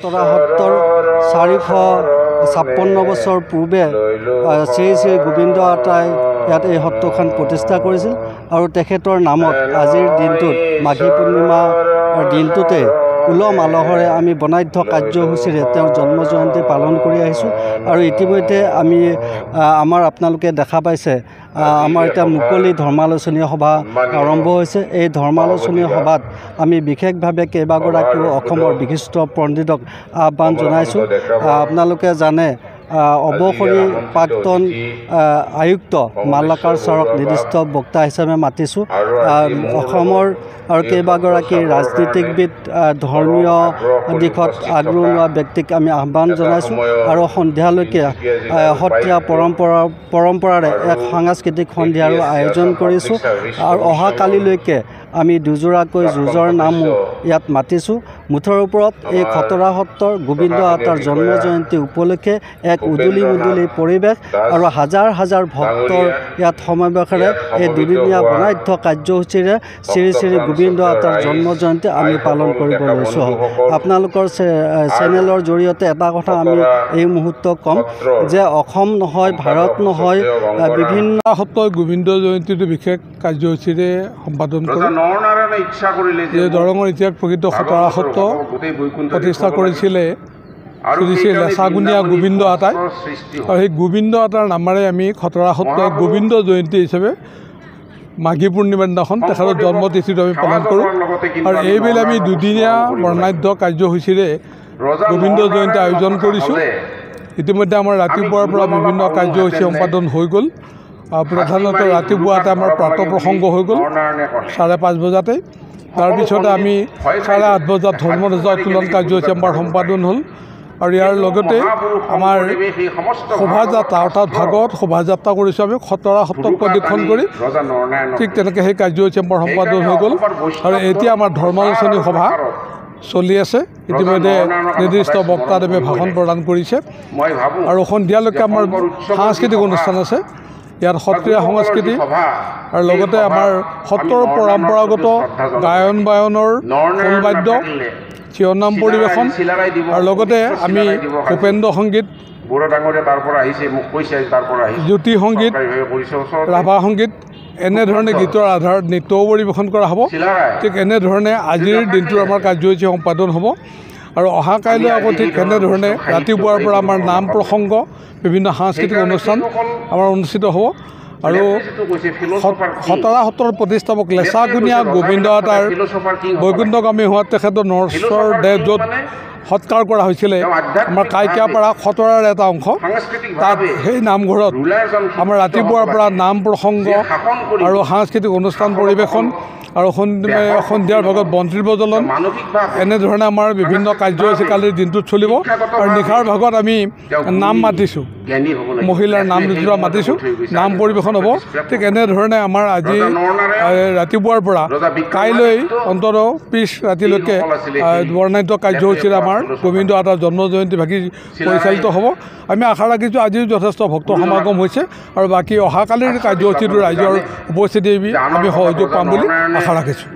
খতৰা সত্ৰৰ 456 বছৰ পূৰ্বে শ্ৰী শ্ৰী গোবিন্দ আতাই ইয়াত এই সত্ৰখন প্ৰতিষ্ঠা কৰিছিল আৰু তেখেতৰ নামত আজিৰ দিনটোত মাঘী পূৰ্ণিমাৰ দিনটোতে উলহ মালহৰে আমি বৰ্ণাঢ্য কাৰ্যসূচীৰে তেওঁৰ জন্ম জয়ন্তী পালন কৰি আহিছোঁ আৰু ইতিমধ্যে আমি আমাৰ আপোনালোকে দেখা পাইছে আমাৰ এতিয়া মুকলি ধৰ্মালোচনী সভা আৰম্ভ হৈছে। এই ধৰ্মালোচনী সভাত আমি বিশেষভাৱে কেইবাগৰাকীও অসমৰ বিশিষ্ট পণ্ডিতক আহ্বান জনাইছোঁ। আপোনালোকে জানে অৱসৰী প্ৰাক্তন আয়ুক্ত মালাকাৰ ছাৰক নিৰ্দিষ্ট বক্তা হিচাপে মাতিছোঁ। অসমৰ আৰু কেইবাগৰাকী ৰাজনীতিকবিদ ধৰ্মীয় দিশত আগ্ৰহ লোৱা ব্যক্তিক আমি আহ্বান জনাইছোঁ আৰু সন্ধিয়ালৈকে সত্ৰীয়া পৰম্পৰাৰে এক সাংস্কৃতিক সন্ধিয়াৰো আয়োজন কৰিছোঁ আৰু অহা কালিলৈকে আমি দুযোৰাকৈ যুঁজৰ নামো ইয়াত মাতিছোঁ। মুঠৰ ওপৰত এই খতৰা সত্ৰৰ গোবিন্দ আতাৰ জন্ম জয়ন্তী উপলক্ষে এক উদুলি মুদুলি পৰিৱেশ আৰু হাজাৰ হাজাৰ ভক্তৰ ইয়াত সমাৱেশেৰে এই দুদিনীয়া বৰ্ণাঢ্য কাৰ্যসূচীৰে শ্ৰী শ্ৰী গোবিন্দ আতাৰ জন্ম জয়ন্তী আমি পালন কৰিব লৈছোঁ। আপোনালোকৰ চেনেলৰ জৰিয়তে এটা কথা আমি এই মুহূৰ্তত ক'ম যে অসম নহয়, ভাৰত নহয়, বিভিন্ন সত্ৰৰ গোবিন্দ জয়ন্তীটো বিশেষ কাৰ্যসূচীৰে সম্পাদন কৰে। দৰঙৰ ইতিহাস প্ৰকৃত খতৰা সত্ৰ প্ৰতিষ্ঠা কৰিছিলে শ্ৰী শ্ৰী লেচাগুনীয়া গোবিন্দ আতাই আৰু সেই গোবিন্দ আতাৰ নামেৰে আমি খতৰা সত্ৰৰ গোবিন্দ জয়ন্তী হিচাপে মাঘী পূৰ্ণিমাৰ দিনাখন তেখেতৰ জন্মতিথিটো আমি পালন কৰোঁ আৰু এইবেলি আমি দুদিনীয়া বৰ্ণাঢ্য কাৰ্যসূচীৰে গোবিন্দ জয়ন্তী আয়োজন কৰিছোঁ। ইতিমধ্যে আমাৰ ৰাতিপুৱাৰ পৰা বিভিন্ন কাৰ্যসূচী সম্পাদন হৈ গ'ল। প্ৰধানতঃ ৰাতিপুৱাতে আমাৰ প্ৰাত প্ৰসংগ হৈ গ'ল 5:30 বজাতে। তাৰপিছতে আমি 8:30 বজাত ধৰ্মধ্বজা উত্তোলন কাৰ্যসূচী আমাৰ সম্পাদন হ'ল আৰু ইয়াৰ লগতে আমাৰ শোভাযাত্ৰা অৰ্থাৎ ভাগৱত শোভাযাত্ৰা কৰিছোঁ আমি খতৰা সত্ৰক প্ৰদক্ষিণ কৰি। ঠিক তেনেকৈ সেই কাৰ্যসূচী আমাৰ সম্পাদন হৈ গ'ল আৰু এতিয়া আমাৰ ধৰ্মালোচনী সভা চলি আছে। ইতিমধ্যে নিৰ্দিষ্ট বক্তাদেৱে ভাষণ প্ৰদান কৰিছে আৰু সন্ধিয়ালৈকে আমাৰ সাংস্কৃতিক অনুষ্ঠান আছে। ইয়াত সত্ৰীয়া সংস্কৃতি আৰু লগতে আমাৰ সত্ৰৰ পৰম্পৰাগত গায়ন বায়নৰ খোলবাদ্য চিঞৰনাম পৰিৱেশন আৰু লগতে আমি উপেন্দ্ৰ সংগীত, জ্যোতি সংগীত, ৰাভা সংগীত এনেধৰণে গীতৰ আধাৰত নৃত্যও পৰিৱেশন কৰা হ'ব। ঠিক এনেধৰণে আজিৰ দিনটোৰ আমাৰ কাৰ্যসূচী সম্পাদন হ'ব আৰু অহা কাইলৈ আকৌ ঠিক এনেধৰণে ৰাতিপুৱাৰ পৰা আমাৰ নাম প্ৰসংগ বিভিন্ন সাংস্কৃতিক অনুষ্ঠান আমাৰ অনুষ্ঠিত হ'ব আৰু খতৰা সত্ৰৰ প্ৰতিষ্ঠাপক লেচাগুনীয়া গোবিন্দ আতাৰ বৈকুণ্ঠগামী হোৱাত তেখেতৰ নৰসৰ দেহ য'ত সৎকাৰ কৰা হৈছিলে আমাৰ কাইকীয়াপাৰা খতৰাৰ এটা অংশ, তাত সেই নামঘৰত আমাৰ ৰাতিপুৱাৰ পৰা নাম প্ৰসংগ আৰু সাংস্কৃতিক অনুষ্ঠান পৰিৱেশন আৰু সন্ধিয়াৰ ভাগত বন্তিৰ প্ৰজ্বলন এনেধৰণে আমাৰ বিভিন্ন কাৰ্যসূচী কালিৰ দিনটোত চলিব আৰু নিশাৰ ভাগত আমি নাম মাতিছোঁ, মহিলাৰ নাম দুযোৰা মাতিছোঁ, নাম পৰিৱেশন হ'ব। ঠিক এনেধৰণে আমাৰ আজি ৰাতিপুৱাৰ পৰা কাইলৈ অন্ততঃ পিছ ৰাতিলৈকে বৰ্ণাঢ্য কাৰ্যসূচীৰে আমাৰ গোবিন্দ আতাৰ জন্ম জয়ন্তী ভাগি পৰিচালিত হ'ব। আমি আশা ৰাখিছোঁ আজিও যথেষ্ট ভক্তৰ সমাগম হৈছে আৰু বাকী অহাকালিৰ কাৰ্যসূচীটো ৰাইজৰ উপস্থিতি আমি সহযোগ পাম বুলি আশা ৰাখিছোঁ।